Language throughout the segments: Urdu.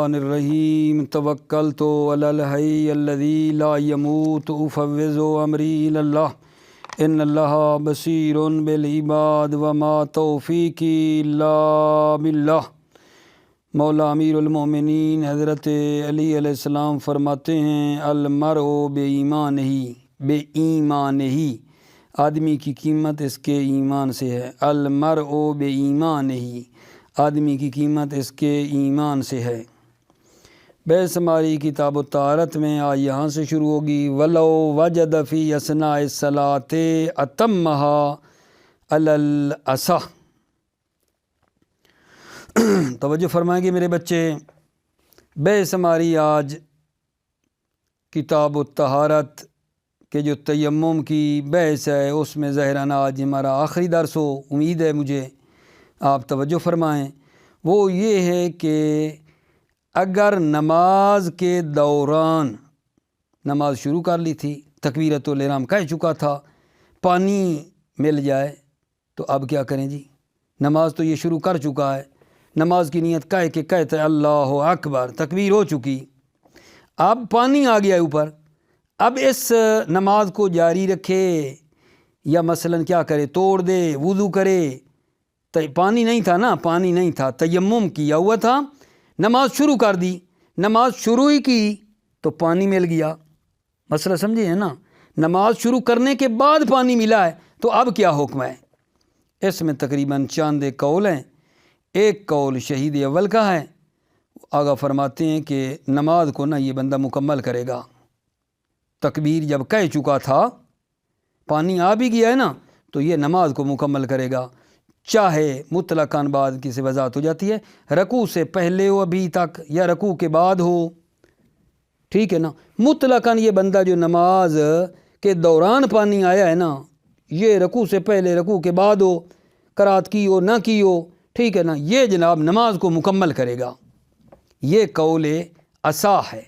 الرحمن الرحیم توکلت علی الحی الذی لا یموت افوض امری الی اللہ ان اللہ بصیر بالعباد وما توفیقی الا باللہ۔ مولا امیر المومنین حضرت علی علیہ السلام فرماتے ہیں المرء بے ایمان ہی، آدمی کی قیمت اس کے ایمان سے ہے۔ المرء بے ایمان ہی، آدمی کی قیمت اس کے ایمان سے ہے۔ بحث ہماری کتاب الطہارت میں آج یہاں سے شروع ہوگی۔ ولو وجد فی اثناء الصلاۃ اتمھا علی الاصح۔ توجہ فرمائیں گے میرے بچے، بحث ہماری آج کتاب الطہارت کہ جو تیمم کی بحث ہے اس میں ظاہراً آج ہمارا آخری درس ہو، امید ہے مجھے، آپ توجہ فرمائیں۔ وہ یہ ہے کہ اگر نماز کے دوران نماز شروع کر لی تھی، تکبیرۃ الاحرام کہہ چکا تھا، پانی مل جائے تو اب کیا کریں جی؟ نماز تو یہ شروع کر چکا ہے، نماز کی نیت کہہ کے کہتے اللہ اکبر، تکبیر ہو چکی، اب پانی آ گیا اوپر، اب اس نماز کو جاری رکھے یا مثلاً کیا کرے، توڑ دے، وضو کرے؟ پانی نہیں تھا نا، پانی نہیں تھا، تیمم کیا ہوا تھا، نماز شروع کر دی، نماز شروع ہی کی تو پانی مل گیا، مسئلہ سمجھے ہے نا؟ نماز شروع کرنے کے بعد پانی ملا ہے تو اب کیا حکم ہے؟ اس میں تقریباً چاند قول ہیں۔ ایک قول شہید اول کا ہے، آگا فرماتے ہیں کہ نماز کو نا یہ بندہ مکمل کرے گا، تکبیر جب کہہ چکا تھا، پانی آ بھی گیا ہے نا تو یہ نماز کو مکمل کرے گا، چاہے مطلقاً بعد کسی وضاحت ہو جاتی ہے رکوع سے پہلے ہو ابھی تک یا رکوع کے بعد ہو، ٹھیک ہے نا؟ مطلقاً یہ بندہ جو نماز کے دوران پانی آیا ہے نا، یہ رکوع سے پہلے رکوع کے بعد ہو، قرات کی ہو نہ کی ہو، ٹھیک ہے نا، یہ جناب نماز کو مکمل کرے گا۔ یہ قول اصح ہے،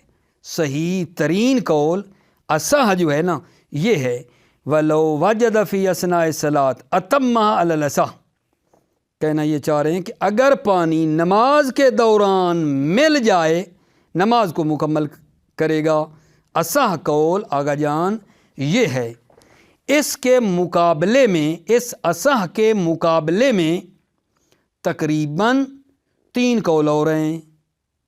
صحیح ترین قول اصح جو ہے نا یہ ہے وَلَوْ وَجَدَ فِي أَثْنَاءِ الصَّلَاةِ أَتَمَّهَا عَلَى الْأَصَحِّ۔ کہنا یہ چاہ رہے ہیں کہ اگر پانی نماز کے دوران مل جائے نماز کو مکمل کرے گا۔ اصح قول آگا جان یہ ہے۔ اس کے مقابلے میں، اس اصح کے مقابلے میں تقریباً 3 قول اور ہیں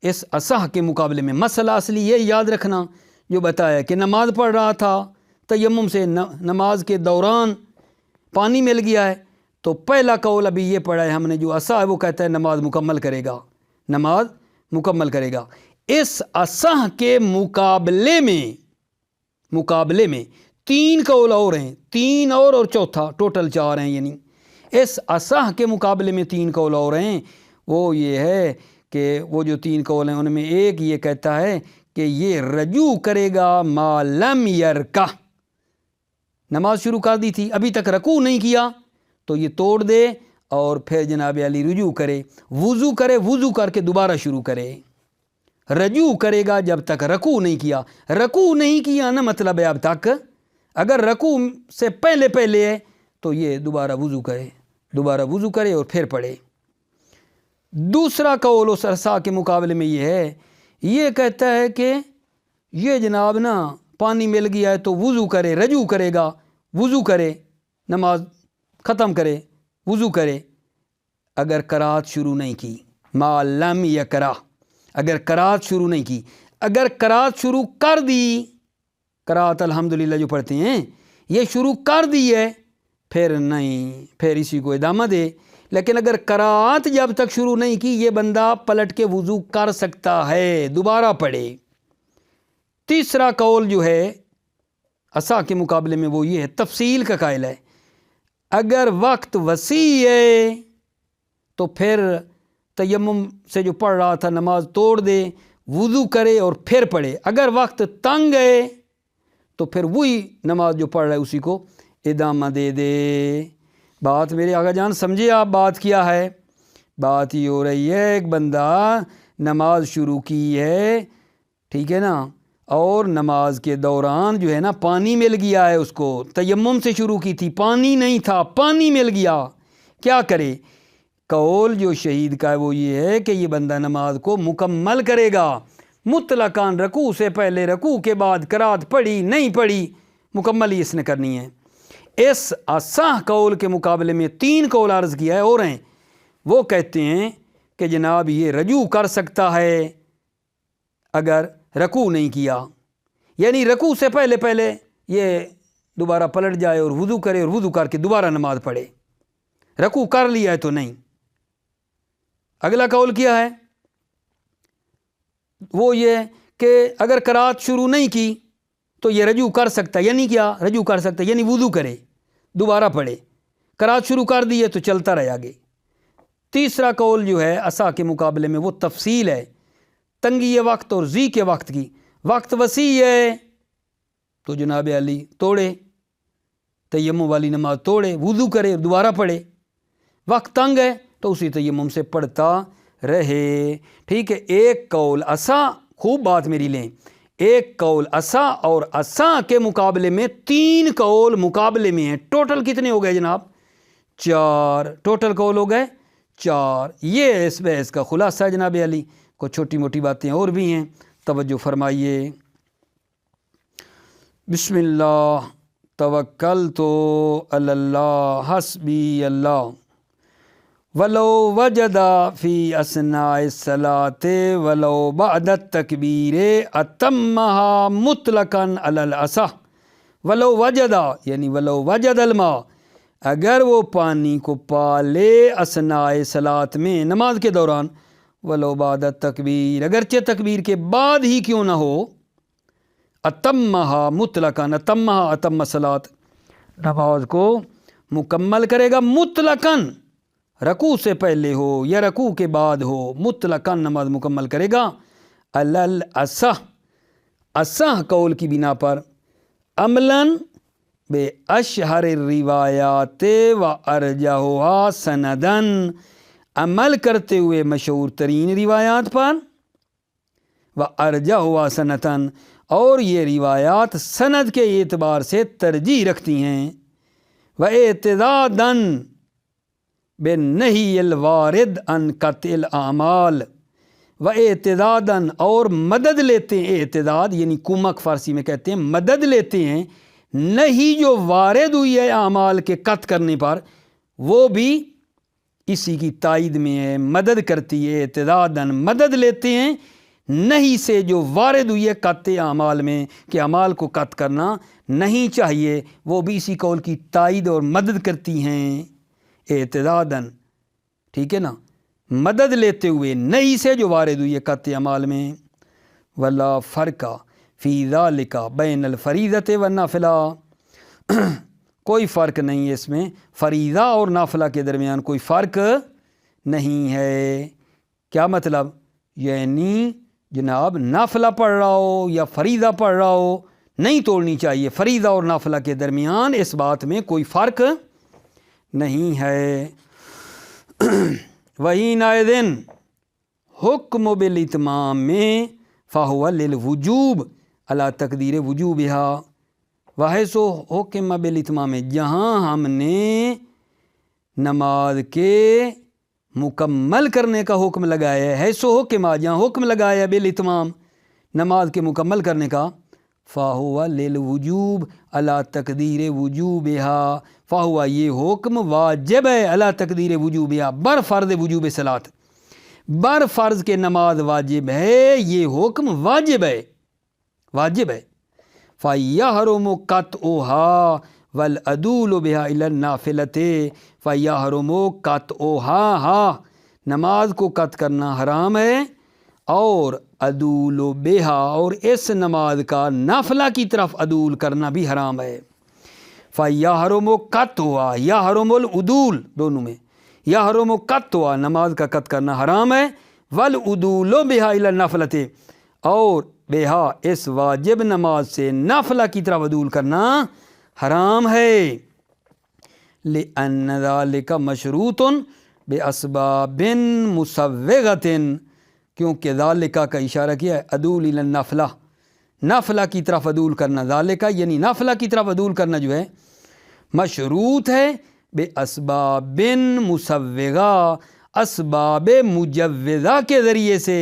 اس اصح کے مقابلے میں۔ مسئلہ اصلی یہ یاد رکھنا جو بتایا کہ نماز پڑھ رہا تھا، تیمم سے نماز کے دوران پانی مل گیا ہے تو پہلا قول ابھی یہ پڑھا ہے ہم نے جو اصح ہے وہ کہتا ہے نماز مکمل کرے گا، نماز مکمل کرے گا۔ اس اصح کے مقابلے میں 3 قول اور ہیں، 3 اور چوتھا، ٹوٹل 4 ہیں، یعنی اس اصح کے مقابلے میں 3 قول اور ہیں۔ وہ یہ ہے کہ وہ جو 3 قول ہیں ان میں ایک یہ کہتا ہے کہ یہ رجوع کرے گا ما لم یرکع، نماز شروع کر دی تھی ابھی تک رکوع نہیں کیا تو یہ توڑ دے اور پھر جناب علی رجوع کرے، وضو کرے، وضو کر کے دوبارہ شروع کرے، رجوع کرے گا جب تک رکوع نہیں کیا۔ رکوع نہیں کیا نا مطلب ہے اب تک، اگر رکوع سے پہلے ہے تو یہ دوبارہ وضو کرے اور پھر پڑھے۔ دوسرا قول اس اصح کے مقابلے میں یہ ہے، یہ کہتا ہے کہ یہ جناب نا پانی مل گیا ہے تو وضو کرے، رجوع کرے گا، وضو کرے، نماز ختم کرے، وضو کرے، اگر قرات شروع نہیں کی، ما لم یقرأ، اگر قرات شروع نہیں کی، اگر قرات شروع کر دی، قرات الحمدللہ جو پڑھتے ہیں یہ شروع کر دی ہے پھر نہیں، پھر اسی کو ادامہ دے، لیکن اگر قرات جب تک شروع نہیں کی یہ بندہ پلٹ کے وضو کر سکتا ہے، دوبارہ پڑھے۔ تیسرا قول جو ہے اصح کے مقابلے میں وہ یہ ہے، تفصیل کا قائل ہے، اگر وقت وسیع ہے تو پھر تیمم سے جو پڑھ رہا تھا نماز توڑ دے، وضو کرے اور پھر پڑھے۔ اگر وقت تنگ ہے تو پھر وہی نماز جو پڑھ رہا ہے اسی کو ادامہ دے دے۔ بات میرے آقا جان سمجھے آپ بات کیا ہے؟ بات یہ ہو رہی ہے ایک بندہ نماز شروع کی ہے، ٹھیک ہے نا، اور نماز کے دوران جو ہے نا پانی مل گیا ہے، اس کو تیمم سے شروع کی تھی، پانی نہیں تھا، پانی مل گیا، کیا کرے؟ قول جو شہید کا ہے وہ یہ ہے کہ یہ بندہ نماز کو مکمل کرے گا مطلقاً، رکوع سے پہلے، رکوع کے بعد قرات پڑھی نہیں پڑھی، مکمل ہی اس نے کرنی ہے۔ اس اصح قول کے مقابلے میں 3 قول عرض کیا ہے اور ہیں، وہ کہتے ہیں کہ جناب یہ رجوع کر سکتا ہے اگر رکوع نہیں کیا، یعنی رکوع سے پہلے پہلے یہ دوبارہ پلٹ جائے اور وضو کرے اور وضو کر کے دوبارہ نماز پڑھے، رکوع کر لیا ہے تو نہیں۔ اگلا قول کیا ہے؟ وہ یہ کہ اگر قرات شروع نہیں کی تو یہ رجوع کر سکتا ہے، یعنی کیا رجوع کر سکتا ہے؟ یعنی وضو کرے دوبارہ پڑھے، قرات شروع کر دی ہے تو چلتا رہے آگے۔ تیسرا قول جو ہے اصح کے مقابلے میں وہ تفصیل ہے، تنگی وقت اور ضیق کے وقت کی، وقت وسیع ہے تو جناب علی توڑے، تیمم والی نماز توڑے، وضو کرے دوبارہ پڑھے، وقت تنگ ہے تو اسی تیمم سے پڑھتا رہے، ٹھیک ہے۔ ایک قول اصح، خوب بات میری لیں، ایک قول اصح اور اصح کے مقابلے میں 3 قول مقابلے میں ہیں، ٹوٹل کتنے ہو گئے جناب؟ 4 ٹوٹل قول ہو گئے 4۔ یہ اس بحث کا خلاصہ ہے جناب علی، کچھ چھوٹی موٹی باتیں اور بھی ہیں، توجہ فرمائیے۔ بسم اللہ توکلت علی اللہ حسبی اللہ ولو وجد فی اثناء الصلاۃ ولو بعد التکبیر اتمہا مطلقا علی الاصح ولو وجد، یعنی ولو وجد الماء، اگر وہ پانی کو پا لے اثناء صلاۃ میں، نماز کے دوران، ولو بعد التکبیر، اگرچہ تکبیر کے بعد ہی کیوں نہ ہو، اتمہا مطلقاً، اتمہا اتم صلاۃ، نماز کو مکمل کرے گا مطلقاً، رکوع سے پہلے ہو یا رکوع کے بعد ہو، مطلقاً نماز مکمل کرے گا، علی الاصح، اصح قول کی بنا پر، عملاً بے اشہر الروایات و ارجحها سنداً، عمل کرتے ہوئے مشہور ترین روایات پر، و ارجحها سنداً، اور یہ روایات سند کے اعتبار سے ترجیح رکھتی ہیں، و اعتداداً بالنہی الوارد عن قطع الاعمال، و اعتداداً، اور مدد لیتے ہیں، اعتداد یعنی کمک فارسی میں کہتے ہیں، مدد لیتے ہیں نہیں جو وارد ہوئی ہے اعمال کے قطع کرنے پر، وہ بھی اسی کی تائید میں ہے، مدد کرتی ہے، اعتداداً مدد لیتے ہیں نہیں سے جو وارد ہوئی ہے قطع اعمال میں، کہ اعمال کو قطع کرنا نہیں چاہیے، وہ بھی اسی قول کی تائید اور مدد کرتی ہیں، اعتداداً، ٹھیک ہے نا، مدد لیتے ہوئے نہیں سے جو وارد ہوئی ہے قطع اعمال میں۔ ولا فرق فی ذالک بین الفریضۃ والنافلہ، کوئی فرق نہیں ہے اس میں، فریضہ اور نافلہ کے درمیان کوئی فرق نہیں ہے۔ کیا مطلب؟ یعنی جناب نافلہ پڑھ رہا ہو یا فریضہ پڑھ رہا ہو، نہیں توڑنی چاہیے، فریضہ اور نافلہ کے درمیان اس بات میں کوئی فرق نہیں ہے۔ وَحِینَئِذٍ حکم بالاتمام میں فَهُوَ لِلْوُجُوبِ عَلَى تقدیر وجوبها، وحیث حکم بالاتمام میں، جہاں ہم نے نماز کے مکمل کرنے کا حکم لگایا ہے، حیث حکم، جہاں حکم لگایا ہے بالاتمام، نماز کے مکمل کرنے کا، فَهُوَ لِلْوُجُوبِ عَلَى تقدیر وجوبها، فَهُوَ یہ حکم واجب ہے، عَلَى تقدیر وجوبها، بر فرض وجوب صلاۃ، بر فرض کے نماز واجب ہے، یہ حکم واجب ہے، واجب ہے۔ فَيَحْرُمُ قَطْعُهَا وَالْعَدُولُ بِهَا إِلَى النَّافِلَةِ، فَيَحْرُمُ قَطْعُهَا، نماز کو قطع کرنا حرام ہے، اور عدول بها، اور اس نماز کا نافلہ کی طرف عدول کرنا بھی حرام ہے۔ فَيَحْرُمُ قَطْعُهَا، يَحْرُمُ العدول، دونوں میں، يَحْرُمُ قَطْعُهَا، نماز کا قطع کرنا حرام ہے، وَالْعُدُولُ بِهَا إِلَى النَّافِلَةِ، اور بہا اس واجب نماز سے نافلہ کی طرف عدول کرنا حرام ہے۔ لِأَنَّ ذَلِكَ مَشْرُوطٌ بِأَسْبَابٍ مُسَوِّغَةٍ، کیونکہ ذالکہ کا اشارہ کیا ہے عدول الی النافلہ، نافلہ کی طرف عدول کرنا، ذالکہ یعنی نافلہ کی طرف عدول کرنا جو ہے مشروط ہے بے اسباب مسوغہ، اسباب مجوزہ کے ذریعے سے،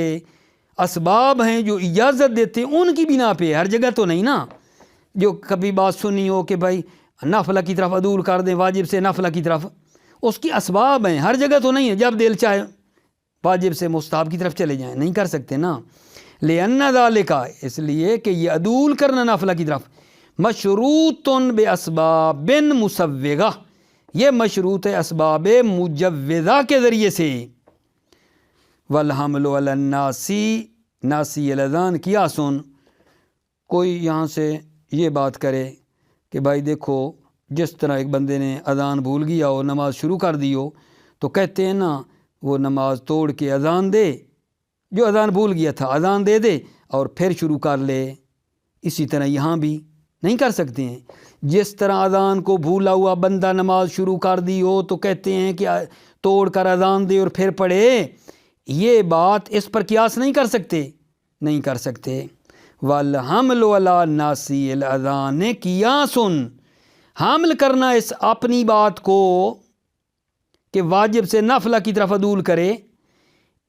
اسباب ہیں جو اجازت دیتے ہیں ان کی بنا پہ، ہر جگہ تو نہیں نا، جو کبھی بات سنی ہو کہ بھائی نافلہ کی طرف عدول کر دیں، واجب سے نافلہ کی طرف، اس کی اسباب ہیں، ہر جگہ تو نہیں ہے جب دل چاہے واجب سے مستحب کی طرف چلے جائیں، نہیں کر سکتے نا۔ لِأَنَّ ذَلِكَ، اس لیے کہ یہ عدول کرنا نافلہ کی طرف مشروط بِأَسْبَابٍ مُسَوِّغَةٍ، یہ مشروط ہے اسباب مجوزہ کے ذریعے سے۔ وَالْحَمْلُ عَلَى النَّاسِ ناسی الاذان قیاس، کوئی یہاں سے یہ بات کرے کہ بھائی دیکھو جس طرح ایک بندے نے اذان بھول گیا اور نماز شروع کر دی ہو تو کہتے ہیں نا وہ نماز توڑ کے اذان دے، جو اذان بھول گیا تھا اذان دے دے اور پھر شروع کر لے، اسی طرح یہاں بھی نہیں کر سکتے ہیں۔ جس طرح اذان کو بھولا ہوا بندہ نماز شروع کر دی ہو تو کہتے ہیں کہ توڑ کر اذان دے اور پھر پڑھے، یہ بات اس پر قیاس نہیں کر سکتے، نہیں کر سکتے۔ وَالْحَمْلُ عَلَى نَاسِيِ الْأَذَانِ قِيَاسٌ، حمل کرنا اس اپنی بات کو کہ واجب سے نافلہ کی طرف عدول کرے،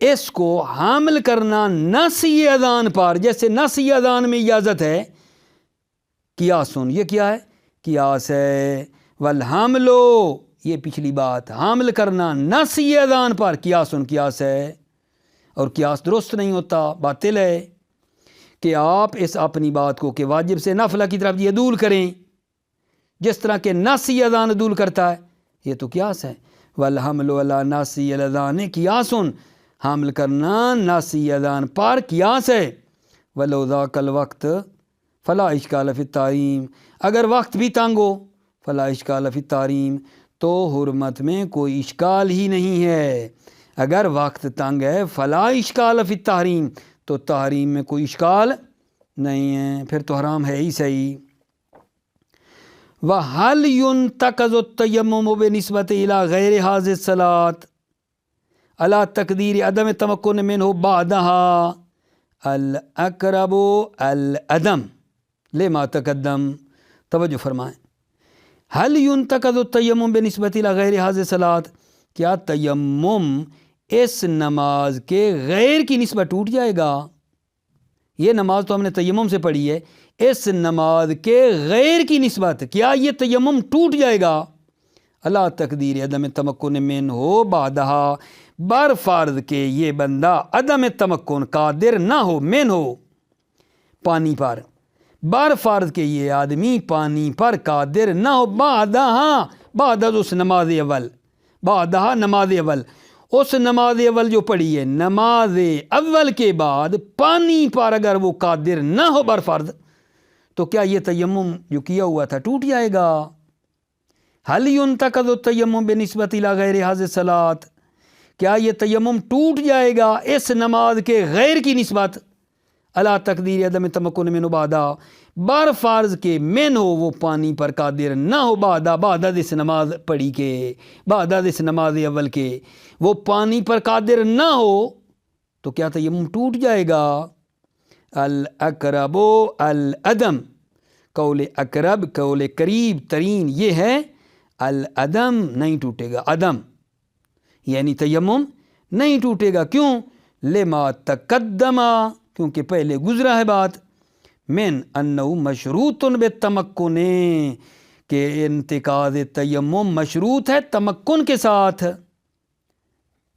اس کو حمل کرنا ناسی اذان پر، جیسے ناسی اذان میں اجازت ہے، قیاسٌ یہ کیا ہے؟ قیاس ہے۔ والحمل، یہ پچھلی بات، حمل کرنا ناسی اذان پر قیاسٌ قیاس ہے، اور قیاس درست نہیں ہوتا، باطل ہے کہ آپ اس اپنی بات کو کہ واجب سے نافلہ کی طرف یہ عدول کریں جس طرح کہ ناسی اذان عدول کرتا ہے، یہ تو قیاس ہے۔ والحمل علی ناسی الاذان قیاس، حمل کرنا ناسی اذان پر قیاس ہے۔ ولو ذاک الوقت فلا اشکال فی التحریم، اگر وقت بھی تنگ ہو، فلا اشکال فی التحریم، تو حرمت میں کوئی اشکال ہی نہیں ہے۔ اگر وقت تنگ ہے فلا اشکال فی التحریم، تو تحریم میں کوئی اشکال نہیں ہے، پھر تو حرام ہے ہی صحیح۔ وَهَلْ يُنْتَقَضُ التَّيَمُّمُ بِنِسْبَةِ إِلَى غَيْرِ هَذِهِ الصَّلَاةِ عَلَى تَقْدِيرِ عَدَمِ التَّمَكُّنِ مِنْهُ بَعْدَهَا الْأَقْرَبُ الْعَدَمُ لِمَا تَقَدَّمَ۔ توجہ فرمائیں، هَلْ يُنْتَقَضُ التَّيَمُّمُ بِنِسْبَةِ إِلَى غَيْرِ هَذِهِ الصَّلَاةِ، کیا تیمم اس نماز کے غیر کی نسبت ٹوٹ جائے گا؟ یہ نماز تو ہم نے تیمم سے پڑھی ہے، اس نماز کے غیر کی نسبت کیا یہ تیمم ٹوٹ جائے گا؟ اللہ تقدیر عدم تمکن من ہو بعدہا، بر فرض کہ یہ بندہ عدم تمکن قادر نہ ہو، من ہو پانی پر، بر فرض کہ یہ آدمی پانی پر قادر نہ ہو، بعدہا بعد اس نماز اول، بعدہا نماز اول، اس نماز اول جو پڑھی ہے، نماز اول کے بعد پانی پر اگر وہ قادر نہ ہو بر فرض، تو کیا یہ تیمم جو کیا ہوا تھا ٹوٹ جائے گا؟ هل ينتقض التیمم بنسبت الی غیر هذه الصلاۃ، کیا یہ تیمم ٹوٹ جائے گا اس نماز کے غیر کی نسبت، اللہ تقدیر عدم تمکن منہ بعدا، بر فرض کے من ہو وہ پانی پر قادر نہ ہو، بعد اس نماز پڑھی کے، بعد اس نماز اول کے وہ پانی پر قادر نہ ہو، تو کیا تیمم ٹوٹ جائے گا؟ الاقرب العدم، قول اقرب قول قریب ترین یہ ہے، العدم نہیں ٹوٹے گا، عدم یعنی تیمم نہیں ٹوٹے گا، کیوں؟ لما تقدم، کیونکہ پہلے گزرا ہے بات، من انہو مشروط بالتمکن، کہ انتقاض تیمم مشروط ہے تمکن کے ساتھ،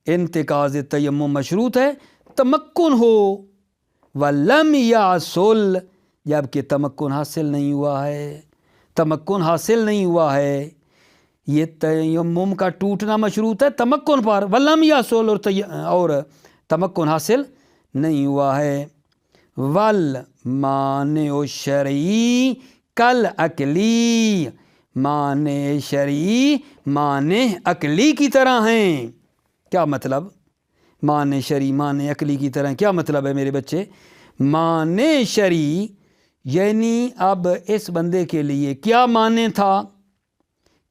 انتقاض تیمم مشروط ہے تمکن ہو، وَلَمْ يَحْصُلْ، جبکہ تمکن حاصل نہیں ہوا ہے، تمکن حاصل نہیں ہوا ہے، یہ تیمم کا ٹوٹنا مشروط ہے تمکن پر، وَلَمْ يَحْصُلْ، اور تمکن حاصل نہیں ہوا ہے، وَالْمَانِعُ الشَّرْعِی کَالْعَقْلِی، مانع شرعی مانع عقلی کی طرح ہیں۔ کیا مطلب؟ مانع شرعی مانع عقلی کی طرح کیا مطلب ہے میرے بچے؟ مانع شرعی یعنی اب اس بندے کے لیے کیا مانع تھا،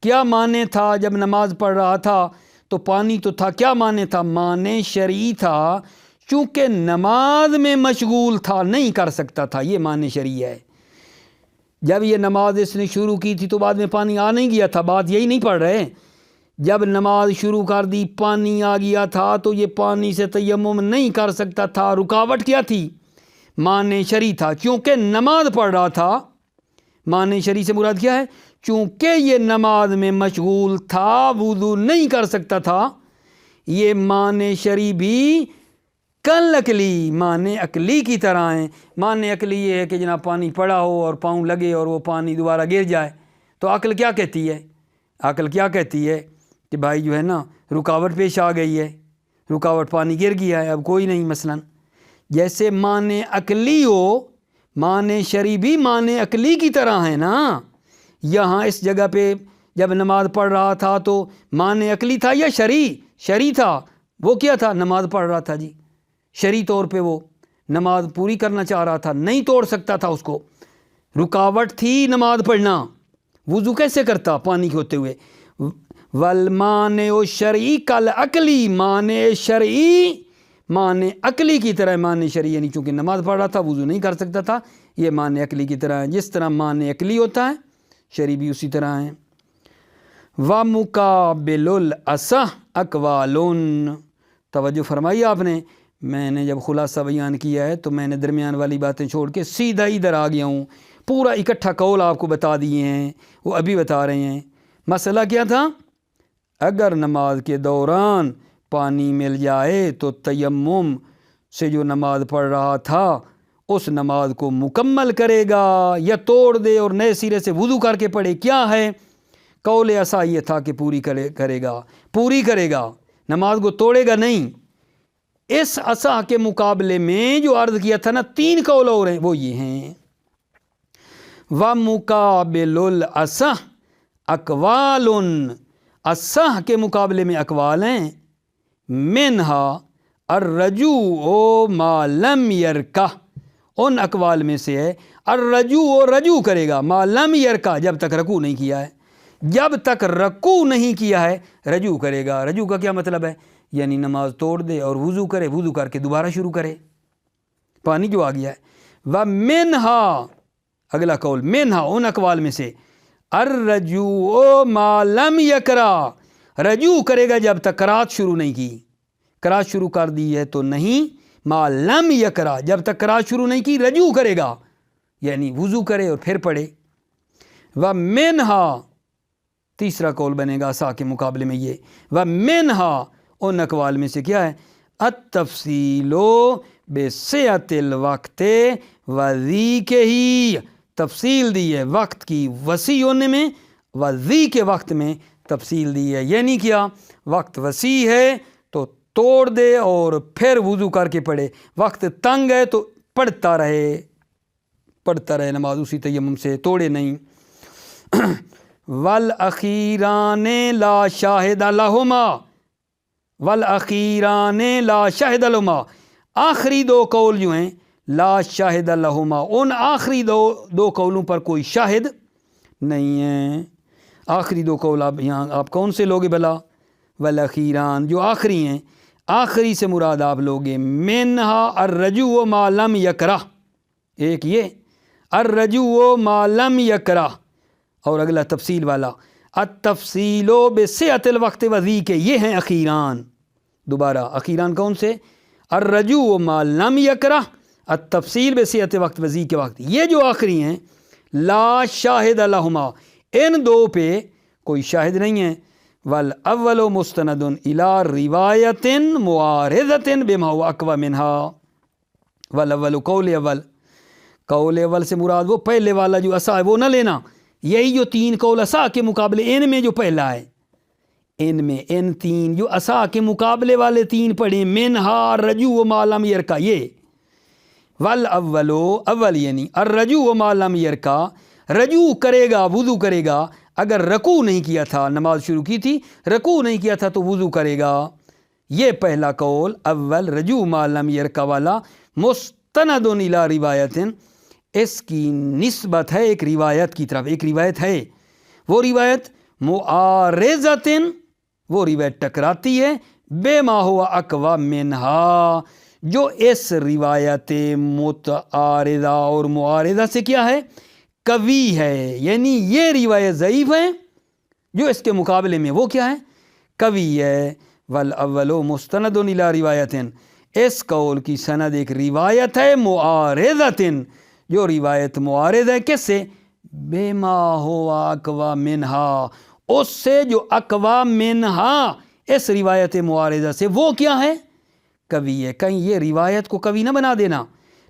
کیا مانع تھا جب نماز پڑھ رہا تھا تو پانی تو تھا، کیا مانع تھا؟ مانع شرعی تھا، چونکہ نماز میں مشغول تھا، نہیں کر سکتا تھا، یہ مانع شرعی ہے۔ جب یہ نماز اس نے شروع کی تھی تو بعد میں پانی آ نہیں گیا تھا، بات یہی نہیں پڑھ رہے، جب نماز شروع کر دی پانی آ گیا تھا تو یہ پانی سے تیمم نہیں کر سکتا تھا. رکاوٹ کیا تھی؟ مانع شرعی تھا. چونکہ نماز پڑھ رہا تھا، مانع شرعی سے مراد کیا ہے؟ چونکہ یہ نماز میں مشغول تھا، وضو نہیں کر سکتا تھا. یہ مانع شرعی بھی کل عقلی، مانع عقلی کی طرح ہیں. مانع عقلی یہ ہے کہ جناب پانی پڑا ہو اور پاؤں لگے اور وہ پانی دوبارہ گر جائے، تو عقل کیا کہتی ہے؟ عقل کیا کہتی ہے کہ بھائی جو ہے نا رکاوٹ پیش آ گئی ہے، رکاوٹ پانی گر گیا ہے، اب کوئی نہیں. مثلا جیسے مانع عقلی ہو، مانع شرعی بھی مانع عقلی کی طرح ہے نا. یہاں اس جگہ پہ جب نماز پڑھ رہا تھا تو مانع عقلی تھا یا شرعی تھا؟ وہ کیا تھا؟ نماز پڑھ رہا تھا جی. شرعی طور پہ وہ نماز پوری کرنا چاہ رہا تھا، نہیں توڑ سکتا تھا اس کو، رکاوٹ تھی نماز پڑھنا. وضو کیسے کرتا پانی کے ہوتے ہوئے؟ والمانع الشرعی کالعقلی، مانع شرعی مانع عقلی کی طرح. مانع شرعی یعنی چونکہ نماز پڑھ رہا تھا وضو نہیں کر سکتا تھا، یہ مانع عقلی کی طرح ہے. جس طرح مانع عقلی ہوتا ہے شرعی بھی اسی طرح ہے. وَمُقَابِلُ الْأَصَحِّ اقوالٌ. توجہ فرمائی آپ نے، میں نے جب خلاصہ بیان کیا ہے تو میں نے درمیان والی باتیں چھوڑ کے سیدھا ادھر آ گیا ہوں. پورا اکٹھا قول آپ کو بتا دیے ہیں، وہ ابھی بتا رہے ہیں. مسئلہ کیا تھا؟ اگر نماز کے دوران پانی مل جائے تو تیمم سے جو نماز پڑھ رہا تھا اس نماز کو مکمل کرے گا یا توڑ دے اور نئے سرے سے وضو کر کے پڑھے؟ کیا ہے قول ایسا یہ تھا کہ پوری کرے گا، نماز کو توڑے گا نہیں. اس اصح کے مقابلے میں جو عرض کیا تھا نا 3 قول اور ہیں، وہ یہ ہیں. وَمُقَابِلُ الْأَصَحِّ اقوال. اصح کے مقابلے میں اقوال ہیں. منہا الرجوع ما لم یرکع، ان اقوال میں سے ہے الرجوع، رجوع کرے گا، ما لم یرکع جب تک رکوع نہیں کیا ہے. جب تک رکوع نہیں کیا ہے رجوع کرے گا. رجوع کا کیا مطلب ہے؟ یعنی نماز توڑ دے اور وضو کرے، وضو کر کے دوبارہ شروع کرے، پانی جو آ گیا ہے. وَمِنْہا، اگلا قول، منہا ان اقوال میں سے الرجوع ما لم یکرع، رجوع کرے گا جب تک قرات شروع نہیں کی. قرات شروع کر دی ہے تو نہیں. ما لم یکرع جب تک قرات شروع نہیں کی رجوع کرے گا، یعنی وضو کرے اور پھر پڑھے. وَمِنْہا، تیسرا قول بنے گا اصح کے مقابلے میں یہ. وَمِنْہا ان اقوال میں سے کیا ہے؟ التفصیل بسعۃ الوقت وضیقہ، تفصیل دی ہے وقت کی وسیع ہونے میں، وضیق کے وقت میں تفصیل دی ہے. یعنی کیا؟ وقت وسیع ہے تو توڑ دے اور پھر وضو کر کے پڑھے، وقت تنگ ہے تو پڑھتا رہے نماز اسی تیمم سے، توڑے نہیں. والأخیران لا شاہد لہما، والأخیران لا شاہد لہما، آخری 2 قول جو ہیں لا شاہد لہما، ان آخری دو قولوں پر کوئی شاہد نہیں ہے. آخری 2 قول آپ کون سے لوگے بھلا؟ والأخیران جو آخری ہیں، آخری سے مراد آپ لوگے منہا الرجوع ما لم یکرہ، ایک یہ الرجوع ما لم یکرہ، اور اگلا تفصیل والا التفصیل بسعۃ الوقت وضیقہ، یہ ہیں اخیران. دوبارہ اخیران کون سے؟ الرجوع ما لم یکرہ، التفصیل بسعۃ وقت وضیق کے وقت. یہ جو آخری ہیں لا شاہد لہما، ان 2 پہ کوئی شاہد نہیں ہے. والاول مستند الی روایت معارضۃ بما هو اقوی منها، والاول قول اول سے مراد وہ پہلے والا جو اصح ہے وہ نہ لینا. یہی جو 3 قول اصح کے مقابلے ان میں جو پہلا ہے، ان 3 جو اصح کے مقابلے والے 3 پڑھیں، منہا الرجوع ما لم یرکع، یہ والاول اول یعنی الرجوع ما لم یرکع، رجوع کرے گا، وضو کرے گا. اگر رکوع نہیں کیا تھا، نماز شروع کی تھی رکوع نہیں کیا تھا تو وضو کرے گا. یہ پہلا قول اول رجوع ما لم یرکع والا مستند الی روایت، اس کی نسبت ہے ایک روایت کی طرف. ایک روایت ہے، وہ روایت معارضۃ، وہ روایت ٹکراتی ہے بما هو اقوی منہا، جو اس روایت متعارضہ اور معارضہ سے کیا ہے؟ قوی ہے. یعنی یہ روایت ضعیف ہے جو اس کے مقابلے میں وہ کیا ہے؟ قوی ہے، والاول مستند الی روایت، اس قول کی سند ایک روایت ہے معارضۃ، جو روایت معارض ہے کس سے؟ بما ہوا اقوی منہا، اس سے جو اقوی منہا اس روایت معارضہ سے، وہ کیا ہے؟ قوی ہے۔ کہیں یہ روایت کو قوی نہ بنا دینا،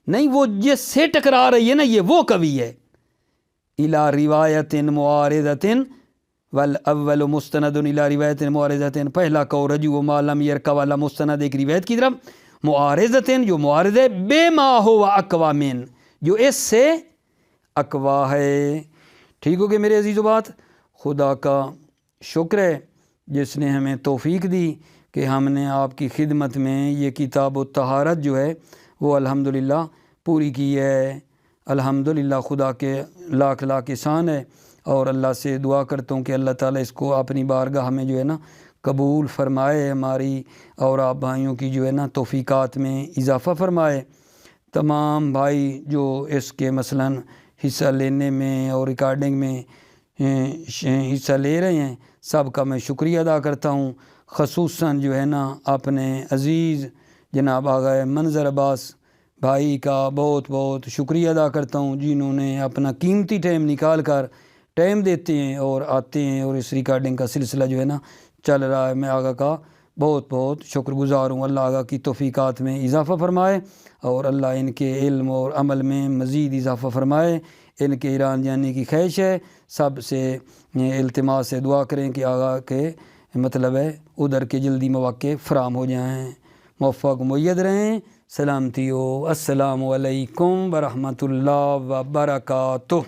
نہیں، وہ جس سے ٹکرا رہی ہے نا یہ وہ قوی ہے۔ الی روایت معارضۃ والاول مستند الی روایت معارضۃ، پہلا قول رجوع ما لم یرک والا مستند ایک روایت کی طرف، معارضۃ جو معارض ہے، بما ہوا اقوی من، جو اس سے اقوی ہے۔ ٹھیک ہو گئے میرے عزیز و بات؟ خدا کا شکر ہے جس نے ہمیں توفیق دی کہ ہم نے آپ کی خدمت میں یہ کتاب الطہارت جو ہے وہ الحمدللہ پوری کی ہے۔ الحمدللہ خدا کے لاکھ لاکھ احسان ہے، اور اللہ سے دعا کرتا ہوں کہ اللہ تعالیٰ اس کو اپنی بارگاہ میں جو ہے نا قبول فرمائے، ہماری اور آپ بھائیوں کی جو ہے نا توفیقات میں اضافہ فرمائے۔ تمام بھائی جو اس کے مثلاً حصہ لینے میں اور ریکارڈنگ میں حصہ لے رہے ہیں، سب کا میں شکریہ ادا کرتا ہوں۔ خصوصاً جو ہے نا اپنے عزیز جناب آغا منظر عباس بھائی کا بہت بہت شکریہ ادا کرتا ہوں، جنہوں نے اپنا قیمتی ٹائم نکال کر ٹائم دیتے ہیں اور آتے ہیں، اور اس ریکارڈنگ کا سلسلہ جو ہے نا چل رہا ہے۔ میں آغا کا بہت بہت شکر گزار ہوں۔ اللہ آغا کی توفیقات میں اضافہ فرمائے، اور اللہ ان کے علم اور عمل میں مزید اضافہ فرمائے۔ ان کے ایران جانے کی خواہش ہے، سب سے التماس سے دعا کریں کہ آغا کے مطلب ہے ادھر کے جلدی مواقع فراہم ہو جائیں۔ موفق مؤید رہیں، سلامتی ہو۔ السلام علیکم ورحمۃ اللہ وبرکاتہ۔